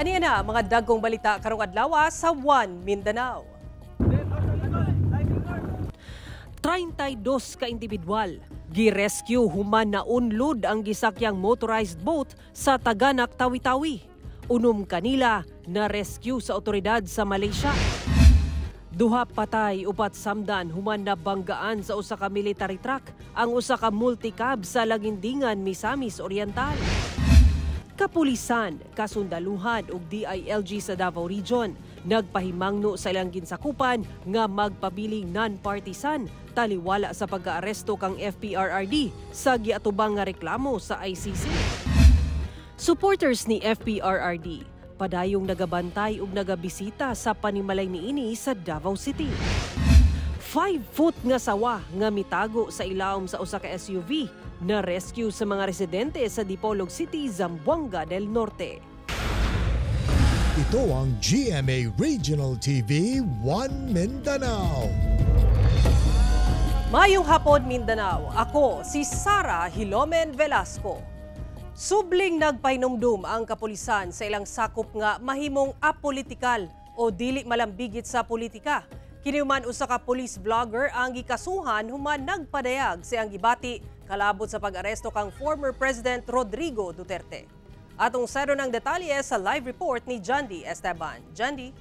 Aniya na mga dagkong balita karong adlaw sa One Mindanao. 32 ka individual gi-rescue human na unlod ang gisakyang motorized boat sa Taganak, Tawi-Tawi. Unom kanila na rescue sa otoridad sa Malaysia. Duha patay upat samdan human na banggaan sa usa ka military truck ang usa ka multicab sa Lagindingan, Misamis Oriental. Kapulisan, kasundaluhan ug DILG sa Davao Region nagpahimangno sa ilang ginsakupan nga magpabiling non-partisan taliwala sa pag-aaresto kang FPRRD sa giatubang nga reklamo sa ICC. Supporters ni FPRRD padayong nagabantay ug nagabisita sa panimalay niini sa Davao City. 5-foot nga sawa nga mitago sa ilawom sa usa ka SUV na rescue sa mga residente sa Dipolog City, Zamboanga del Norte. Ito ang GMA Regional TV One Mindanao. Mayong hapon Mindanao, ako si Sara Hilomen Velasco. Subling nagpahinumdum ang kapulisan sa ilang sakop nga mahimong apolitikal o dili malambigit sa politika. Kiniuman usa ka police vlogger ang gikasuhan human nagpadayag siyang gibati kalabot sa pag-aresto kang former President Rodrigo Duterte. Atong sero ng detalye sa live report ni Jandy Esteban. Jandy?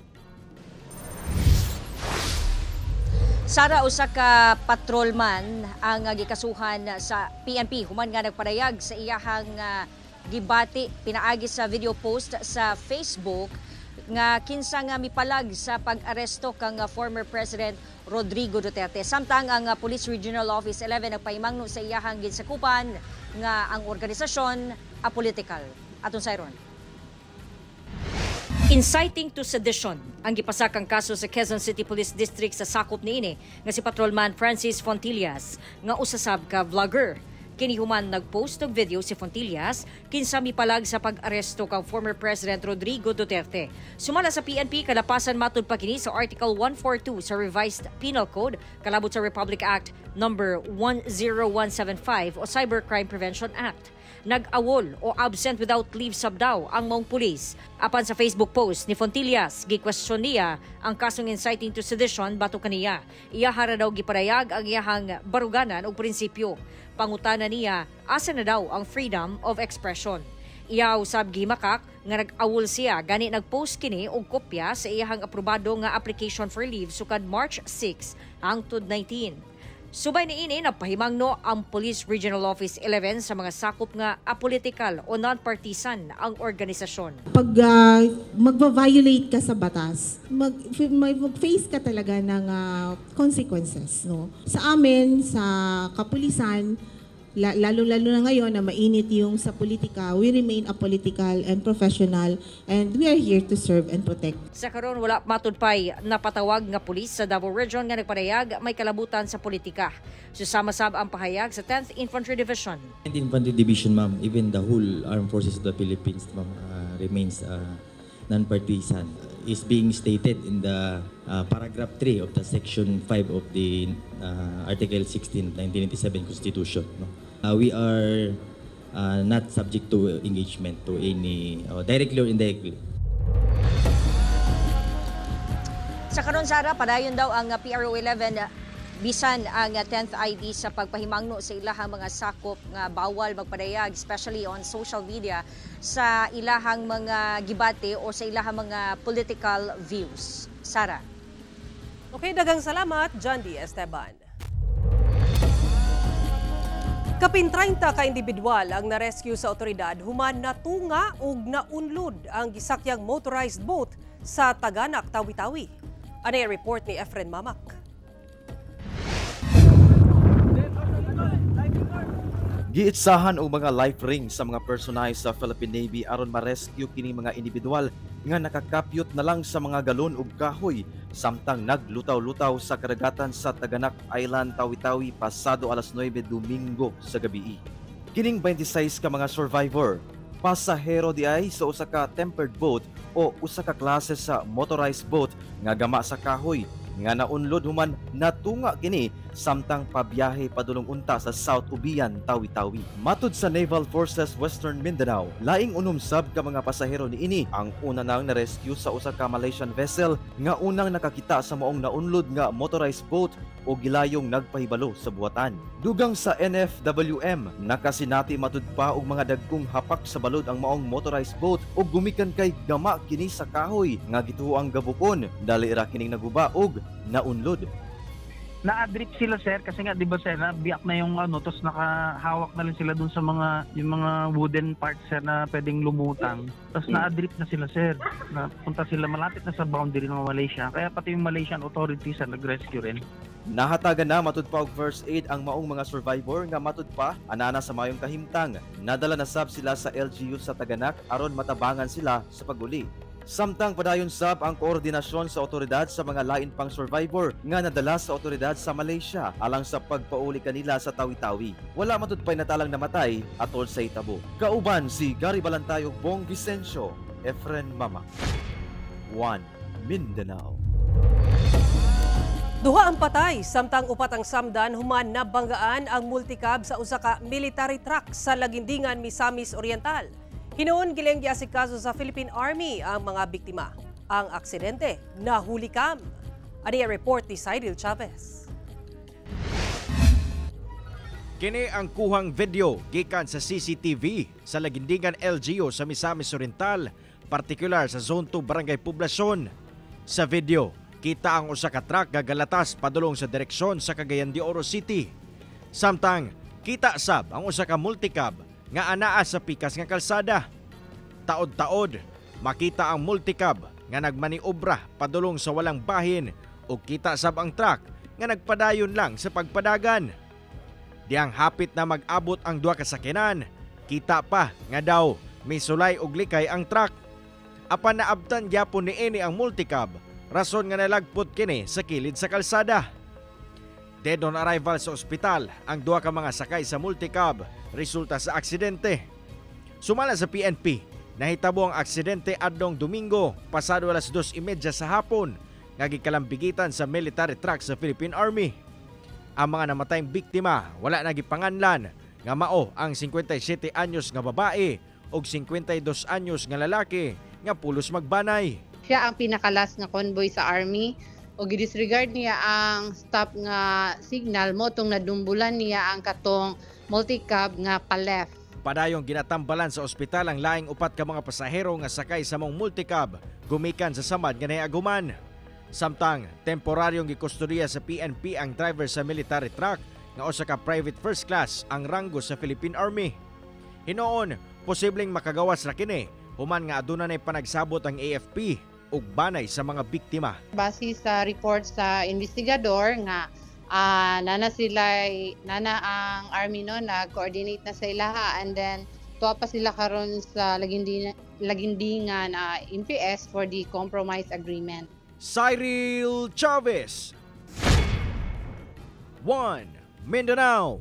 Sara, usa ka patrolman ang gikasuhan sa PNP human nga nagpadayag sa iyahang gibati pinaagi sa video post sa Facebook nga kinsa nga mipalag sa pag-aresto kang former President Rodrigo Duterte. Samtang ang Police Regional Office 11 nagpahimangno sa iyahang ginsakupan nga ang organisasyon apolitical. Atong sayron. Inciting to sedition ang gipasakang kaso sa Quezon City Police District sa sakop niini nga si Patrolman Francis Fontillas nga usasab ka vlogger. Kini human nagpost og video si Fontillas kinsa mipalag sa pag-aresto kang former President Rodrigo Duterte. Sumala sa PNP kalapasan matud pa kini sa Article 142 sa Revised Penal Code kalabot sa Republic Act number 10175 o Cybercrime Prevention Act. Nag-awol o absent without leave sabdaw ang maong pulis. Apan sa Facebook post ni Fontillas, gi-question niya ang kasong inciting to sedition bato kaniya. Iyahara daw giparayag ang iyahang baruganan o prinsipyo. Pangutana niya, asa na daw ang freedom of expression. Iya usab gimakak nga nag-awol siya gani nag-post kini og kopya sa iyahang aprobado nga application for leave sukad March 6 hangtod 19. Subay niini napahimangno ang Police Regional Office 11 sa mga sakop nga apolitical o non-partisan ang organisasyon. Pag magva-violate ka sa batas, mag-face ka talaga ng consequences. No? Sa amin, sa kapulisan, lalo-lalo na ngayon na mainit yung sa politika, we remain apolitical and professional and we are here to serve and protect. Sa karon wala matud pay napatawag nga pulis sa Davao Region nga nagparayag may kalabutan sa politika. Susama sab ang pahayag sa 10th Infantry Division. 10th Infantry Division, ma'am, even the whole armed forces of the Philippines, ma'am, remains non-partisan. Is being stated in the paragraph 3 of the section 5 of the Article 16, 1987 Constitution. No? We are not subject to engagement to any, directly or indirectly. Sa karon Sara, padayon daw ang PRO 11 bisan ang 10th ID sa pagpahimangno sa ilahang mga sakop nga bawal magpadayag, especially on social media, sa ilahang mga gibate o sa ilahang mga political views. Sara. Okay, dagang salamat, Jandy Esteban. Kapin 30 ka individual ang na-rescue sa otoridad human natunga ug naunlod ang gisakyang motorized boat sa Taganak, Tawi-Tawi. Ano yung report ni Efren Mamak? Giitsahan og mga life ring sa mga personay sa Philippine Navy aron ma-rescue kini mga individual nga nakakapyot na lang sa mga galon ug kahoy samtang naglutaw-lutaw sa karagatan sa Taganak Island, Tawi-Tawi pasado alas 9 Domingo sa gabi. Kining 26 ka mga survivor, pasahero di ay sa usa ka tempered boat o usa ka klase sa motorized boat nga gama sa kahoy nga naunlod human natunga kini samtang pabiyahe padulong unta sa South Ubian, Tawi-Tawi. Matud sa Naval Forces Western Mindanao, laing unumsab ka mga pasahero niini ang una nang na-rescue sa usa ka Malaysian vessel nga unang nakakita sa maong naunlod nga motorized boat o gilayong nagpahibalo sa buhatan. Dugang sa NFWM, nakasinati matud pa og mga dagkong hapak sa balod ang maong motorized boat ug gumikan kay gama kini sa kahoy nga gituo ang gabukon, dali ra kining naguba og naunlod. Na-adrip sila sir kasi nga 'di ba sir, biyak na yung tapos nakahawak na rin sila dun sa yung mga wooden parts sir na pwedeng lumutang. Tapos na-adrip na sila sir. Napunta sila malapit na sa boundary ng Malaysia. Kaya pati yung Malaysian authorities nag-rescue rin. Nahatagan na matud pa og first aid ang maong mga survivor nga matud pa anana sa mayong kahimtang. Nadala na sab sila sa LGU sa Taganak aron matabangan sila sa paguli. Samtang padayon sab ang koordinasyon sa otoridad sa mga lain pang survivor nga nadala sa otoridad sa Malaysia alang sa pagpauli kanila sa Tawi-Tawi. Wala matud pay natalang namatay atol sa hitabo. Kauban si Gary Balantay ug Bong Vicencio, Efren Mama. 1 Mindanao. Duha ang patay samtang upat ang samdan human nabanggaan ang multicab sa usa ka military truck sa Lagindingan, Misamis Oriental. Hinoon gilang giasikaso sa Philippine Army ang mga biktima. Ang aksidente nahulikam. Ani ang report ni Cyril Chavez. Kini ang kuhang video gikan sa CCTV sa Lagindingan LGU sa Misamis Oriental, partikular sa Zone 2 Barangay Poblasyon. Sa video, kita ang usa ka truck gagalatas padulong sa direksyon sa Cagayan de Oro City. Samtang kita sab ang usa ka multicab nga anaa sa pikas nga kalsada. Taod-taod, makita ang multicab nga nagmaniobra padulong sa walang bahin ug kita sab ang truck nga nagpadayon lang sa pagpadagan. Diyang hapit na mag-abot ang duha ka sakyanan, kita pa nga daw may sulay og likay ang truck. Apan naabtan gyapon niini ang multicab, rason nga nalagpot kini sa kilid sa kalsada. Dead on arrival sa ospital ang duha ka mga sakay sa multicab resulta sa aksidente. Sumala sa PNP, nahitabo ang aksidente adtong Domingo pasado alas 2:30 sa hapon nga gikalambigitan sa military truck sa Philippine Army. Ang mga namatayng biktima wala na gipanganlan nga mao ang 57 anyos nga babae ug 52 anyos nga lalaki nga pulos magbanay. Siya ang pinakalas nga convoy sa Army o gidisregard niya ang stop nga signal mo tong nadumbulan niya ang katong multicab nga pa-left. Padayong ginatambalan sa ospital ang laing upat ka mga pasahero nga sakay sa mong multicab gumikan sa samad nga nahiaguman. Samtang temporaryong gikustodiya sa PNP ang driver sa military truck nga usa ka private first class ang ranggo sa Philippine Army. Hinoon, posibleng makagawas ra kini human nga aduna nay panagsabot ang AFP ug banay sa mga biktima. Base sa report sa investigador nga nana ang Army no nag-coordinate na sa ilaha and then tuwa pa sila karon sa Lagindingan MPS for the compromise agreement. Cyril Chavez, 1 Mindanao.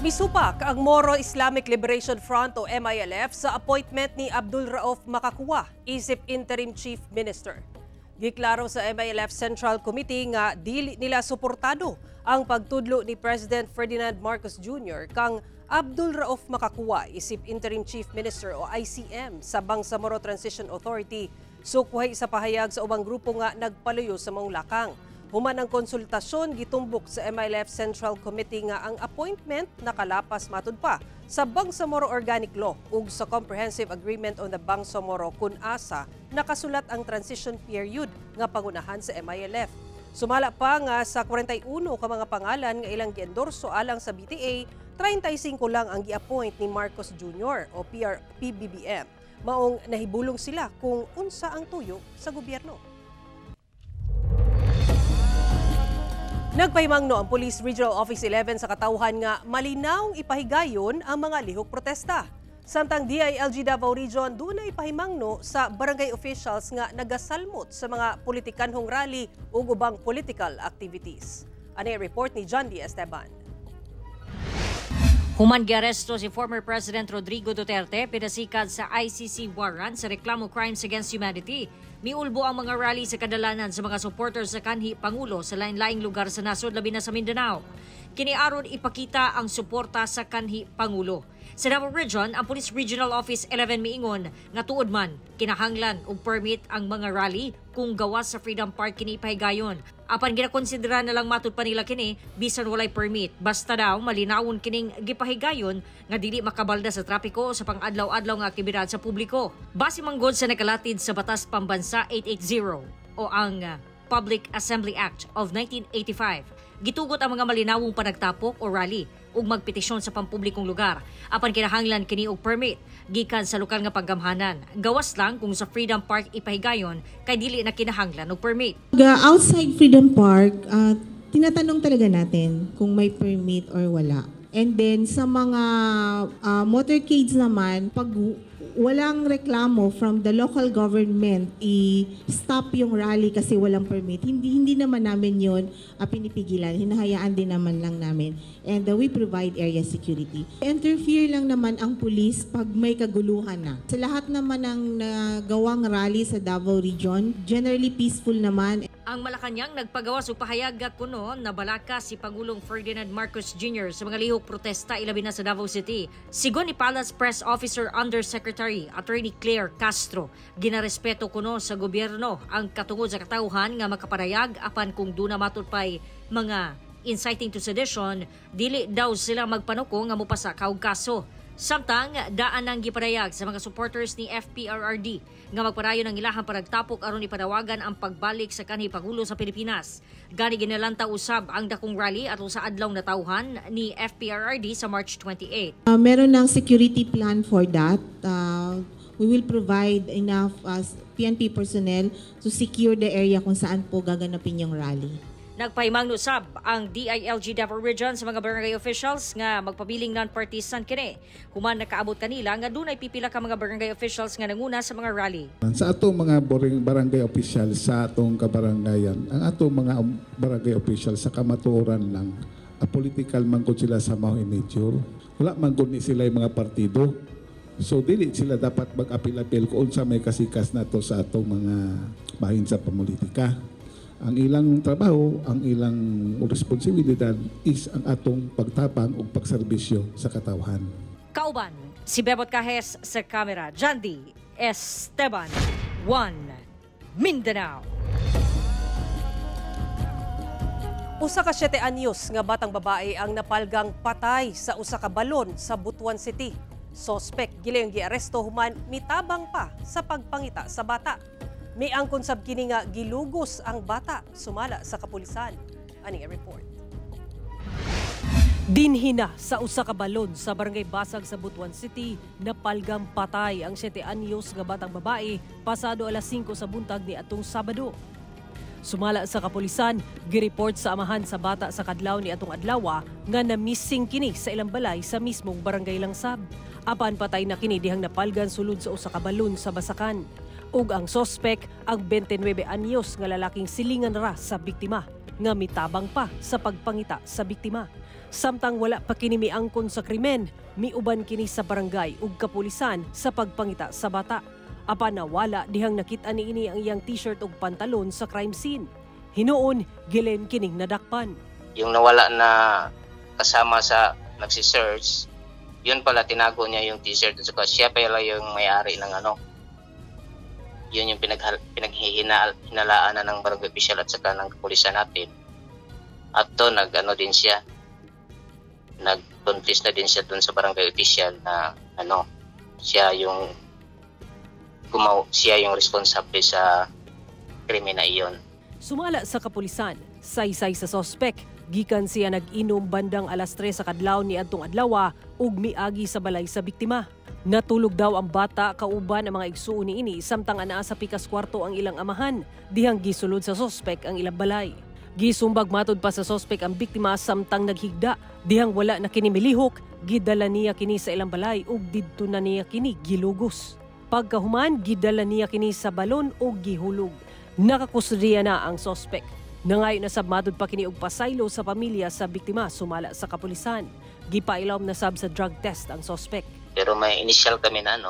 Misupak ang Moro Islamic Liberation Front o MILF sa appointment ni Abdul Rauf Makakua, isip Interim Chief Minister. Giklaro sa MILF Central Committee nga dili nila suportado ang pagtudlo ni President Ferdinand Marcos Jr. kang Abdul Rauf Makakua, isip Interim Chief Minister o ICM sa Bangsamoro Transition Authority, sukwahay sa pahayag sa ubang grupo nga nagpaluyo sa maong lakang. Human ang konsultasyon gitumbok sa MILF Central Committee nga ang appointment nakalapas matud pa sa Bangsamoro Organic Law ug sa Comprehensive Agreement on the Bangsamoro kun asa nakasulat ang transition period nga pangunahan sa MILF. Sumala pa nga sa 41 ka mga pangalan nga ilang giendorso alang sa BTA, 35 lang ang gi-appoint ni Marcos Jr. o PBBM. Maong nahibulong sila kung unsa ang tuyo sa gobyerno. Nagpahimangno ang Police Regional Office 11 sa Katauhan nga malinaw ipahigayon ang mga lihok protesta. Samtang DILG Davao Region dunay pahimangno sa barangay officials nga nagasalmot sa mga politikanhong rally ug ubang political activities. Ani report ni John D. Esteban. Human giaresto si former President Rodrigo Duterte pinasikat sa ICC warrant sa reklamo crimes against humanity. Miulbo ang mga rally sa kadalanan sa mga supporters sa kanhi Pangulo sa lain-laing lugar sa nasod labi na sa Mindanao. Kiniaron ipakita ang suporta sa kanhi Pangulo. Sa Davao Region, ang Police Regional Office 11 miingon nga tuod man kinahanglan og permit ang mga rally kung gawas sa Freedom Park kini ipahigayon. Apan ginakonsidera na lang matud pa nila kini bisan walay permit basta daw malinawon kining gipahigayon nga dili makabalda sa trapiko o sa pang-adlaw-adlaw nga aktibidad sa publiko. Base manggod sa nakalatid sa Batas Pambansa 880 o ang Public Assembly Act of 1985. Gitugot ang mga malinawong panagtapok o rally ug magpetisyon sa pampublikong lugar. Apan kinahanglan kini og permit gikan sa lokal nga paggamhanan. Gawas lang kung sa Freedom Park ipahigayon kay dili na kinahanglan og permit. Outside Freedom Park, tinatanong talaga natin kung may permit or wala. And then sa mga motorcades naman, pag walang reklamo from the local government, i-stop yung rally kasi walang permit. Hindi naman namin yun pinipigilan. Hinahayaan din naman lang namin. And we provide area security. Interfere lang naman ang pulis pag may kaguluhan na. Sa lahat naman ng nagawang rally sa Davao Region, generally peaceful naman. Ang Malacanang nagpagawas og pahayag kuno na balaka si Pangulong Ferdinand Marcos Jr. sa mga lihok protesta ilabi na sa Davao City. Sigon ni Palace Press Officer Undersecretary Attorney Claire Castro, ginarespeto kuno sa gobyerno ang katungod sa katawhan nga makaparayag apan kung duna matud pay mga inciting to sedition, dili daw sila magpanuko nga mopasa og kaso. Samtang daan ang giparayag sa mga supporters ni FPRRD nga magpadayon ang ilahang panagtapok aron ipadawagan ang pagbalik sa kanhi Pangulo sa Pilipinas. Gani ginalanta usab ang dakong rally atong sa adlaw na tawhan ni FPRRD sa March 28. Meron ng security plan for that. We will provide enough PNP personnel to secure the area kung saan po gaganapin yung rally. Nagpahimang usab ang DILG Davao Region sa mga barangay officials nga magpabiling non-partisan kini. Human nakaabot kanila nga dunay pipila ka mga barangay officials nga nanguna sa mga rally. Sa atong mga barangay officials sa atong kabarangayan, ang atong mga barangay officials sa kamatuoran lang, political man ko sila sa mga nature. Wala man ko ni sila yung mga partido. So dili sila dapat mag-apil-apil kung sa may kasikas na to sa atong mga bahin sa pamulitika. Ang ilang trabaho, ang ilang responsibilidad is ang atong pagtapang o pagserbisyo sa katawhan. Kauban, si Bebot Cajes sa kamera, Jandy Esteban, 1 Mindanao. Usa ka 7 anyos nga batang babae ang napalgang patay sa usa ka balon sa Butuan City. Sospek gilayong giaresto human mitabang pa sa pagpangita sa bata. May angkon sab kini nga gilugos ang bata sumala sa kapulisan. Ani report. Dinhina sa usa ka balon sa Barangay Basag sa Butuan City, napalgang patay ang 7 anyos nga batang babae pasado alas 5 sa buntag ni atong Sabado. Sumala sa kapulisan, gireport sa amahan sa bata sa kadlaw ni atong adlaw nga na-missing kini sa ilang balay sa mismong Barangay Langsab. Apan patay na kini dihang napalgan sulod sa usa ka balon sa Basakan. Ug ang sospek ang 29 anyos nga lalaking silingan ra sa biktima nga mitabang pa sa pagpangita sa biktima. Samtang wala pa kini miangkon sa krimen, miuban kini sa barangay ug kapulisan sa pagpangita sa bata. Apan nawala dihang nakita niini ang iyang t-shirt ug pantalon sa crime scene. Hinuon gilen kining nadakpan. Yung nawala na kasama sa nagsi-search, yun pala tinago niya yung t-shirt at saka siya pala yung may-ari ng yun yung pinaghihinalaan na ng barangay official at saka ng kapulisan natin. At to din siya. Nag-confess na din siya dun sa barangay official na siya yung responsable sa krimen na iyon. Sumala sa kapulisan, saysay sa sospek, gikan siya nag-inom bandang alas 3 sa kadlaw ni adtong adlaw ug miagi sa balay sa biktima. Natulog daw ang bata kauban ang mga igsuon niini samtang anaa sa pikas kwarto ang ilang amahan, dihang gisulod sa sospek ang ilang balay. Gisumbag matud pa sa sospek ang biktima samtang naghigda, dihang wala na kini milihok, gidala niya kini sa ilang balay ug didto na niya kini gilugos. Pagkahuman, gidala niya kini sa balon ug gihulog. Nakakusodiya na ang sospek. Nangayo na sabmadod pa kini og pasaylo sa pamilya sa biktima sumala sa kapulisan. Gipailom na sab sa drug test ang suspect. Pero may initial kami na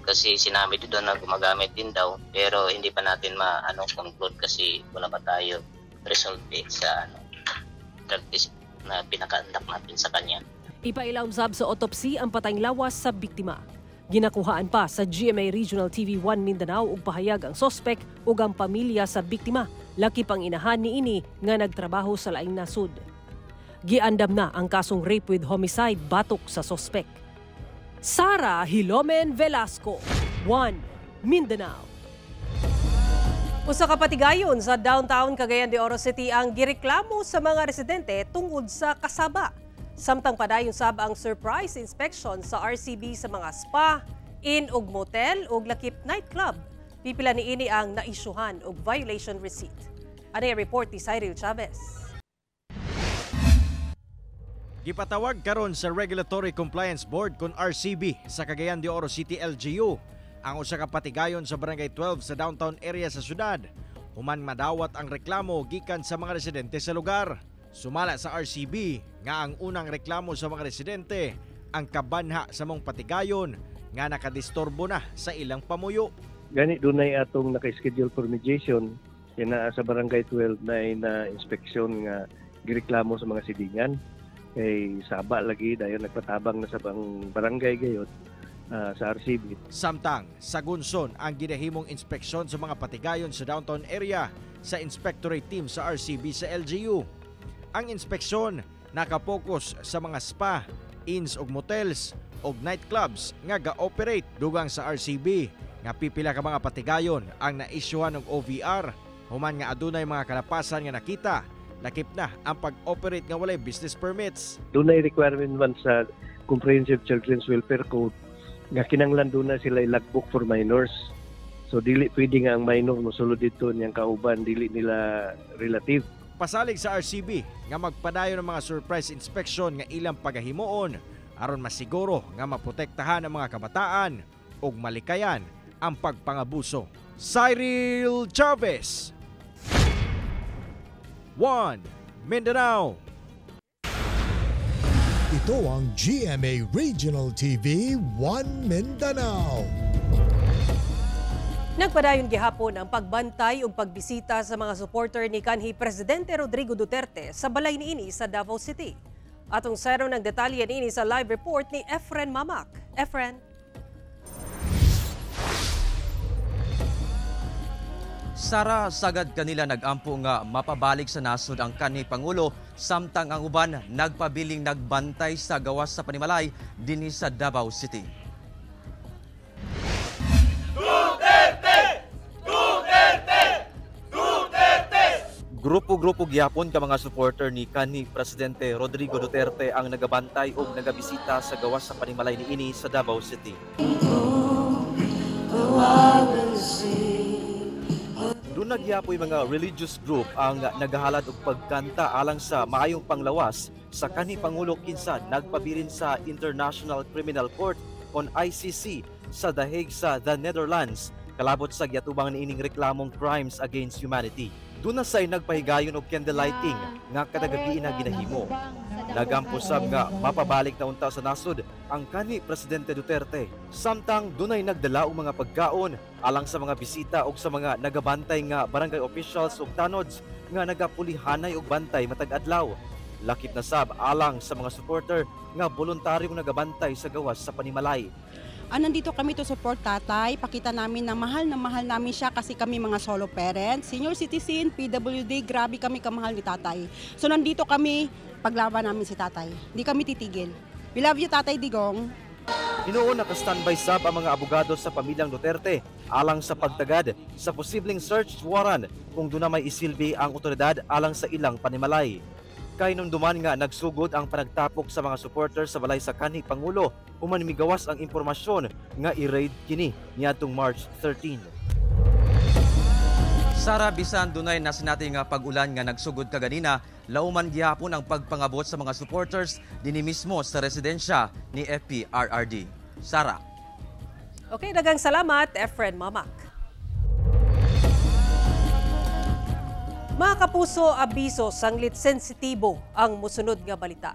kasi sinabi doon na gumagamit din daw, pero hindi pa natin conclude kasi wala pa tayo result sa drug test na pinaka-conduct natin sa kanya. Ipailom sab sa autopsy ang patayng lawas sa biktima. Ginakuhaan pa sa GMA Regional TV 1 Mindanao og pahayag ang suspect ug ang pamilya sa biktima. Laki pang inahan niini nga nagtrabaho sa laing nasud. Giandam na ang kasong rape with homicide batok sa suspect. Sara Hilomen Velasco, 1 Mindanao. Usa ka patigayon sa downtown Cagayan de Oro City ang gireklamo sa mga residente tungod sa kasaba. Samtang padayon sab ang surprise inspection sa RCB sa mga spa, inn ug motel ug lakip nightclub. Pipila niini ang naisyuhan og violation receipt. Anay report ni Cyril Chavez. Gipatawag karon sa Regulatory Compliance Board kon RCB sa Cagayan de Oro City LGU ang usa ka patigayon sa Barangay 12 sa downtown area sa syudad. Human madawat ang reklamo gikan sa mga residente sa lugar. Sumala sa RCB nga ang unang reklamo sa mga residente ang kabanha sa mong patigayon nga nakadistorbo na sa ilang pamuyo. Gani dunay atong naka-schedule for mediation kina sa Barangay 12 na inspeksyon nga gireklamo sa mga sidingan. Kay saba lagi dayon nagpatabang na sa barangay gayod sa RCB. Samtang sa Gunson ang ginahimong inspeksyon sa mga patigayon sa downtown area sa inspectorate team sa RCB sa LGU. Ang inspeksyon nakapokus sa mga spa, inns ug motels ug nightclubs nga ga-operate dugang sa RCB nga pipila ka mga patigayon ang naisyuhan og OVR human nga adunay mga kalapasan nga nakita lakip na ang pag-operate nga walay business permits. Dunay requirement man sa Comprehensive Children's Welfare Code nga kinanglan doon na sila logbook for minors. So dili pwede nga ang minor mosulod dito niyang kauban dili nila relative. Pasalig sa RCB nga magpadayon ng mga surprise inspection nga ilang pagahimuon aron masiguro nga maprotektahan ang mga kabataan ug malikayan ang pagpangabuso. Cyril Chavez, 1 Mindanao. Ito ang GMA Regional TV 1 Mindanao. Nagpadayon gihapon ang pagbantay ug pagbisita sa mga supporter ni kanhi Presidente Rodrigo Duterte sa balay niini sa Davao City. Atong sero ng detalye niini sa live report ni Efren Mamak. Efren. Sara, sagad kanila nagampo nga mapabalik sa nasod ang kanhi Pangulo samtang ang uban nagpabiling nagbantay sa gawas sa panimalay dinhi sa Davao City. Grupo-grupo gyapon ka mga supporter ni kanhi Presidente Rodrigo Duterte ang nagabantay ug nagabisita sa gawas sa panimalay niini sa Davao City. Doon nagyapoy mga religious group ang nagahalad og pagkanta alang sa maayong panglawas sa kanhi Pangulo kinsa nagpabilin sa International Criminal Court on ICC sa The Hague sa The Netherlands kalabot sa giatubang niining reklamong crimes against humanity. Doon na say nagpahigayon og candlelighting nga kada gabi na ginahimo. Nagampusab nga mapabalik na unta sa nasod ang kanhi Presidente Duterte. Samtang dunay nagdala og mga pagkaon alang sa mga bisita og sa mga nagabantay nga barangay officials ug tanods nga nagapulihanay og bantay matag adlaw. Lakip na sab alang sa mga supporter nga voluntaryong nagabantay sa gawas sa panimalay. Nandito kami to support tatay, pakita namin na mahal namin siya kasi kami mga solo parents, senior citizen, PWD, grabe kami kamahal ni tatay. So nandito kami, paglaban namin si tatay. Hindi kami titigil. We love you tatay Digong. Inoon naka-standby sab ang mga abogado sa pamilyang Duterte alang sa pagtagad sa posibleng search warrant kung doon na may isilbi ang otoridad alang sa ilang panimalay. Kainumduman nga nagsugod ang panagtapok sa mga supporters sa balay sa kanhi Pangulo human migawas ang impormasyon nga i-raid kini niadtong March 13. Sara, bisan dunay na sinati nga pag-ulan nga nagsugod kaganina, lauman gihapon ang pagpangabot sa mga supporters dinhi mismo sa residensya ni FPRRD. Sara. Okay, daghang salamat Efren Mamak. Mga kapuso, abiso sanglit sensitibo ang musunod nga balita.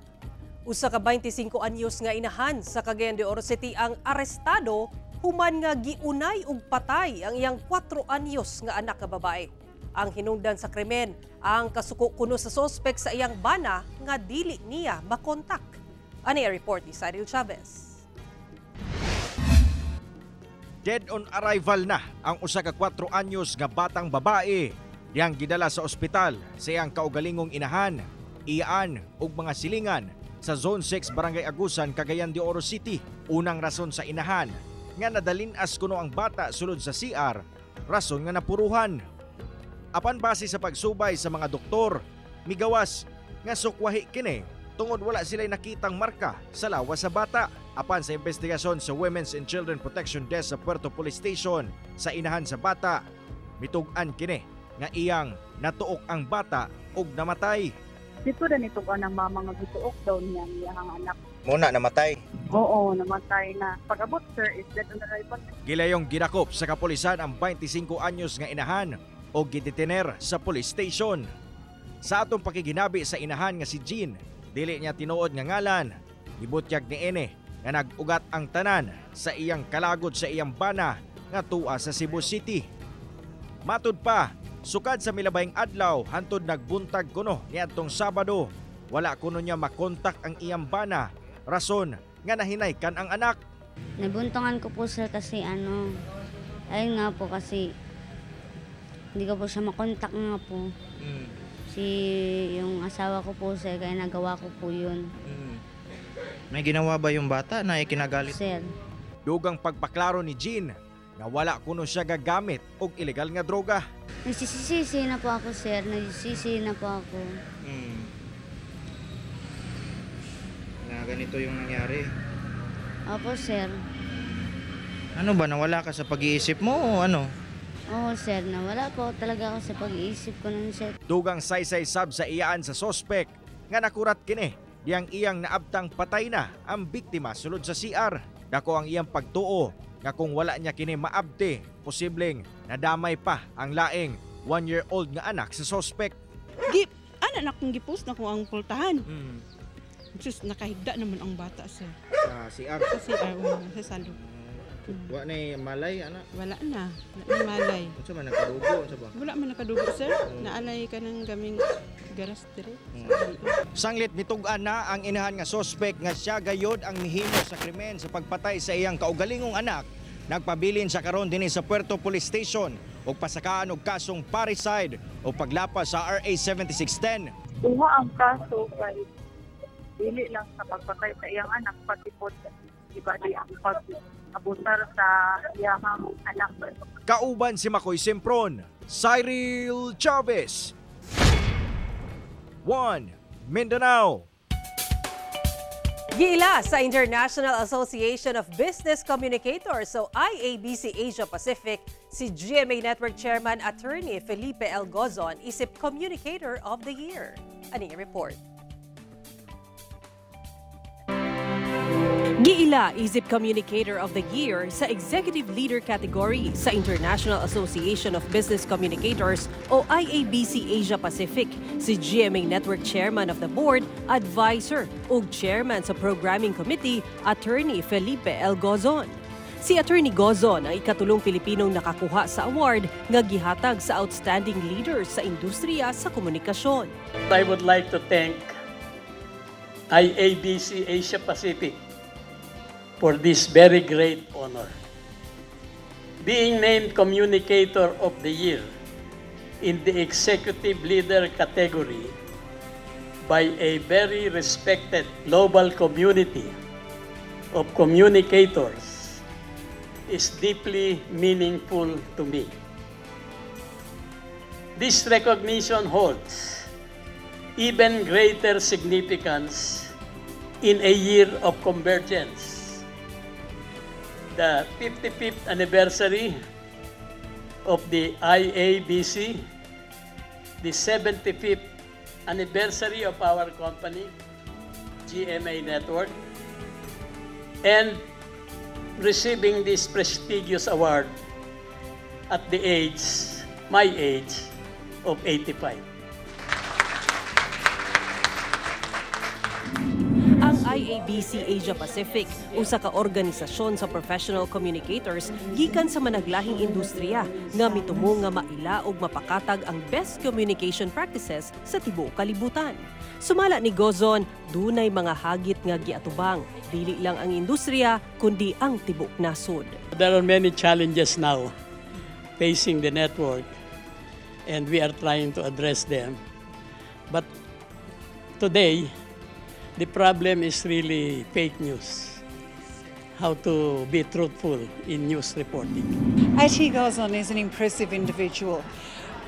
Usa ka 25 anyos nga inahan sa Cagayan de Oro City ang arestado human nga giunay ug patay ang iyang 4 anyos nga anak nga babae. Ang hinungdan sa krimen ang kasuko kuno sa sospek sa iyang bana nga dili niya makontak. Ani a report ni Cyril Chavez. Dead on arrival na ang usa ka 4 anyos nga batang babae diyang gidala sa ospital sa iyang kaugalingong inahan, iyaan ug mga silingan sa Zone 6 Barangay Agusan, Cagayan de Oro City. Unang rason sa inahan nga nadalinas kuno ang bata sulod sa CR, rason nga napuruhan. Apan base sa pagsubay sa mga doktor, migawas nga sukwahi kini tungod wala sila'y nakitang marka sa lawas sa bata. Apan sa investigasyon sa Women's and Children Protection Desk sa Puerto Police Station sa inahan sa bata, mitug-an kini nga iyang natuok ang bata ug namatay. Dito na nitugan ang mama nga gituok daw niya ang anak. Muna namatay? Oo, namatay na. Pag-abot sir is dead on arrival. Gilayong ginakop sa kapulisan ang 25 anyos nga inahan o gidetiner sa police station. Sa atong pakiginabi sa inahan nga si Jean, dili niya tinuod nga ngalan, gibutyag ni ene nga nag-ugat ang tanan sa iyang kalagod sa iyang bana nga tuwa sa Cebu City. Matud pa, sukad sa milabayng adlaw hantod nagbuntag kuno niadtong Sabado, wala kuno niya makontak ang iyang bana, rason nga nahinaykan ang anak. Nabuntungan ko po sir kasi ayun nga po kasi hindi ko po siya makontak nga po. Si yung asawa ko po sir, kaya nagawa ko po yun. May ginawa ba yung bata na ikinagalit? Sir. Dugang pagpaklaro ni Jean na wala kuno siya gagamit og ilegal nga droga. Nagsisisi na po ako sir, nagsisisi na po ako. Na ganito yung nangyari? Opo sir. Ano ba, nawala ka sa pag-iisip mo o ano? Oo sir, nawala po talaga ako sa pag-iisip ko nun sir. Dugang saysay sab sa iyaan sa sospek nga nakurat kini diyang iyang naabtang patay na ang biktima sulod sa CR. Dako ang iyang pagtuo nga kung wala niya kini maabte, posibleng nadamay pa ang laing 1-year-old nga anak sa sospek. Anak kong gipost na ko ang pultahan. Just nakahigda naman ang bata sir. Sa CR? Sa CR, sa salo. Wala na malay, anak? Wala na malay. Ano man nakadugo? Wala man nakadugo sir. Naalay ka ng gaming garas dire. Sanglit mitugan na ang inahan nga sospek nga siya gayod ang mihimo sa krimen sa pagpatay sa iyang kaugalingong anak. Nagpabilin sa karon dinhi sa Puerto Police Station og pasakaan og kasong parricide o paglapas sa RA 7610. Duha ang kaso kay dili lang sa pagpatay sa iyang anak, pati po ibali ang pag-abusar sa iyang anak. Kauban si Makoy Simpron, Cyril Chavez, 1 Mindanao. Giila sa International Association of Business Communicators o IABC Asia Pacific, si GMA Network Chairman Attorney Felipe L. Gozon isip Communicator of the Year. Aning report. Giila isip Communicator of the Year sa Executive Leader category sa International Association of Business Communicators o IABC Asia Pacific si GMA Network Chairman of the Board, Advisor ug Chairman sa Programming Committee, Attorney Felipe L. Gozon. Si Attorney Gozon ang ikatulong Pilipinong nakakuha sa award nga gihatag sa Outstanding Leaders sa industriya sa komunikasyon. I would like to thank IABC Asia Pacific for this very great honor. Being named Communicator of the Year in the Executive Leader category by a very respected global community of communicators is deeply meaningful to me. This recognition holds even greater significance in a year of convergence. The 55th anniversary of the IABC, the 75th anniversary of our company, GMA Network, and receiving this prestigious award at the age, my age, of 85. IABC Asia Pacific, usa ka organisasyon sa professional communicators gikan sa managlahing industriya nga mitumo nga maila og mapakatag ang best communication practices sa tibuok kalibutan. Sumala ni Gozon, dunay mga hagit nga giatubang, dili lang ang industriya kundi ang tibuok nasod. There are many challenges now facing the network and we are trying to address them. But today, the problem is really fake news. How to be truthful in news reporting. Ati Gozon is an impressive individual.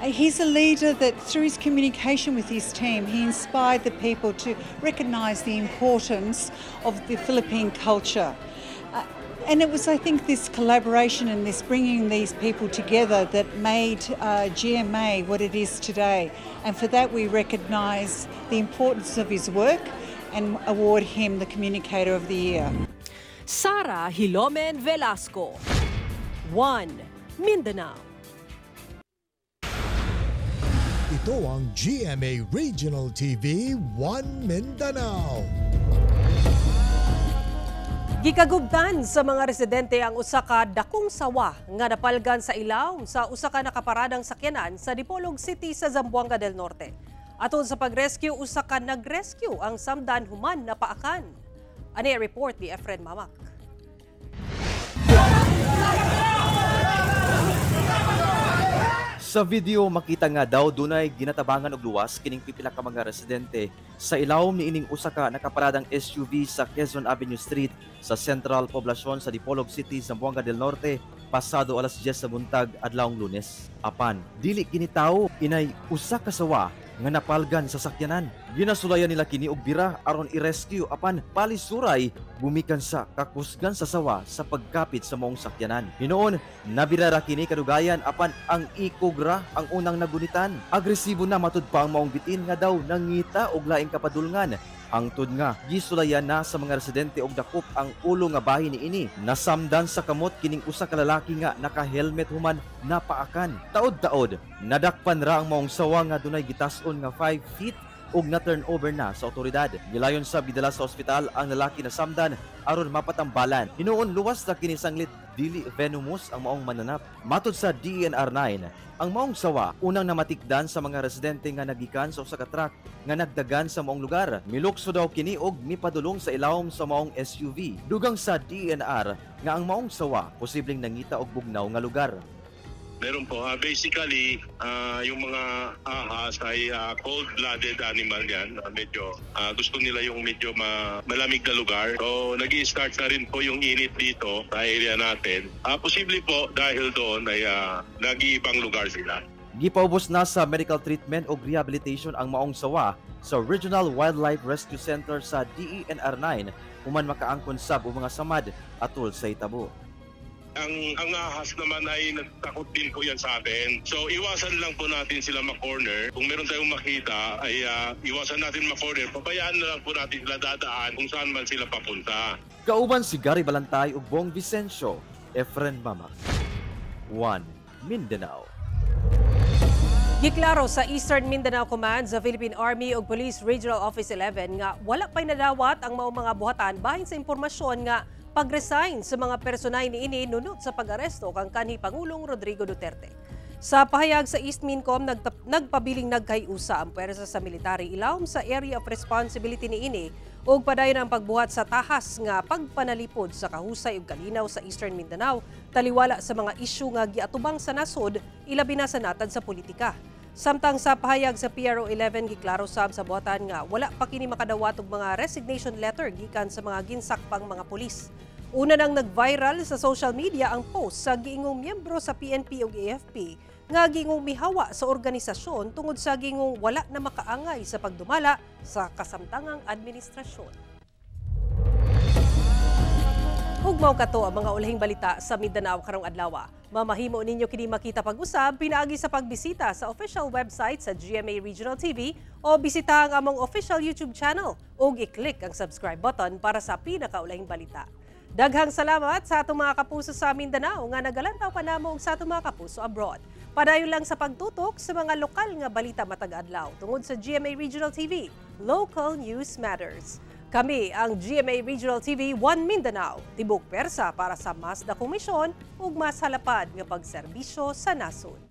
He's a leader that through his communication with his team, he inspired the people to recognise the importance of the Philippine culture. And it was, I think, this collaboration and this bringing these people together that made GMA what it is today. And for that, we recognise the importance of his work and award him the Communicator of the Year. Sara Hilomen Velasco, One Mindanao. Ito ang GMA Regional TV 1 Mindanao. Gikagubtan sa mga residente ang usa ka dakong sawa nga napalgan sa ilaw sa usa ka nakaparadang sakyanan sa Dipolog City sa Zamboanga del Norte. Aton sa pag-rescue, usa ka nag-rescue ang samdan human na paakan. Ani report ni Efren Mamak. Sa video makita nga daw dunay ginatabangan og luwas kining pipila ka mga residente sa ilawom niining usa ka nakaparadang SUV sa Quezon Avenue Street sa Central Poblacion sa Dipolog City, Zamboanga del Norte pasado alas 10 sa buntag adlawng Lunes. Apan dili kini tawo inay usa ka sawa nga napalgan sa sakyanan. Ginasulayan nila kini og bira aron i-rescue apan palisuray gumikan sa kakusgan sa sawa sa pagkapit sa maong sakyanan. Hinoon nabirara kini kadugayan apan ang ikogra ang unang nagunitan. Agresibo na matud pa ang maong bitin nga daw nangita og laing kapadulngan. Hangtod nga gisulayan na sa mga residente og dakop ang ulo nga bahin niini. Nasamdan sa kamot kining usa ka lalaki nga naka-helmet human napaakan. Taod-taod nadakpan ra ang maong sawa nga dunay gitas-on nga 5 feet ug na-turnover na sa otoridad. Gilayon sa bidala sa ospital ang lalaki na samdan aron mapatambalan. Hinuon luwas na kini sanglit dili venomous ang maong mananap. Matod sa DENR 9, ang maong sawa unang namatikdan sa mga residente nga nagikan sa usa ka truck nga nagdagan sa maong lugar. Milukso daw kini og mipadulong sa ilawom sa maong SUV. Dugang sa DENR nga ang maong sawa posibleng nangita og bugnaw nga lugar. Meron po. Basically, yung mga ahas ay cold-blooded animal yan. Medyo gusto nila yung medyo malamig na lugar. So, nag-i-start na rin po yung init dito sa area natin. Posible po dahil doon ay nag-iibang lugar sila. Gipaubos na sa medical treatment o rehabilitation ang maong sawa sa Regional Wildlife Rescue Center sa DENR 9 human makaangkon sab o mga samad atol sa Itabo. Ang ahas naman ay nagtakot din po yan sa atin. So iwasan lang po natin sila ma-corner. Kung meron tayong makita ay iwasan natin ma-corner. Pabayaan na lang po natin sila dadaan kung saan man sila papunta. Kauban si Gary Balantay ug Bong Vicencio, Efren Mamak, One Mindanao. Giklaro sa Eastern Mindanao Command sa Philippine Army ug Police Regional Office 11 nga wala pay nadawat ang maong mga buhatan bahin sa impormasyon nga pag-resign sa mga personay niini nunot sa pag-aresto kang kanhi Pangulong Rodrigo Duterte. Sa pahayag sa East Mincom, nagpabiling nagkayusa ang pwersa sa military ilawom sa area of responsibility niini ug padayon ang pagbuhat sa tahas nga pagpanalipod sa kahusay ug kalinaw sa Eastern Mindanao taliwala sa mga isyu nga giatubang sa nasod ilabi na sa natad sa politika. Samtang sa pahayag sa PRO 11 giklaro sab sa buhatan nga wala pa kini makadawat og mga resignation letter gikan sa mga ginsakpang mga pulis. Una nang nag-viral sa social media ang post sa giingong miyembro sa PNP ug AFP nga giingong mihawa sa organisasyon tungod sa giingong wala na makaangay sa pagdumala sa kasamtangang administrasyon. Hugmaw kato ang mga ulahing balita sa Mindanao karong adlaw. Mamahimo ninyo kini makita pag-usab pinaagi sa pagbisita sa official website sa GMA Regional TV o bisita ang among official YouTube channel o i-click ang subscribe button para sa pinakaulahing balita. Daghang salamat sa atong mga kapuso sa Mindanao nga nagalantaw pa namo og sa atong mga kapuso abroad. Padayon lang sa pagtutok sa mga lokal nga balita matag adlaw tungod sa GMA Regional TV. Local News Matters. Kami ang GMA Regional TV 1 Mindanao, tibok persa para sa mas na komisyon ug mas halapad nga pagserbisyo sa nasod.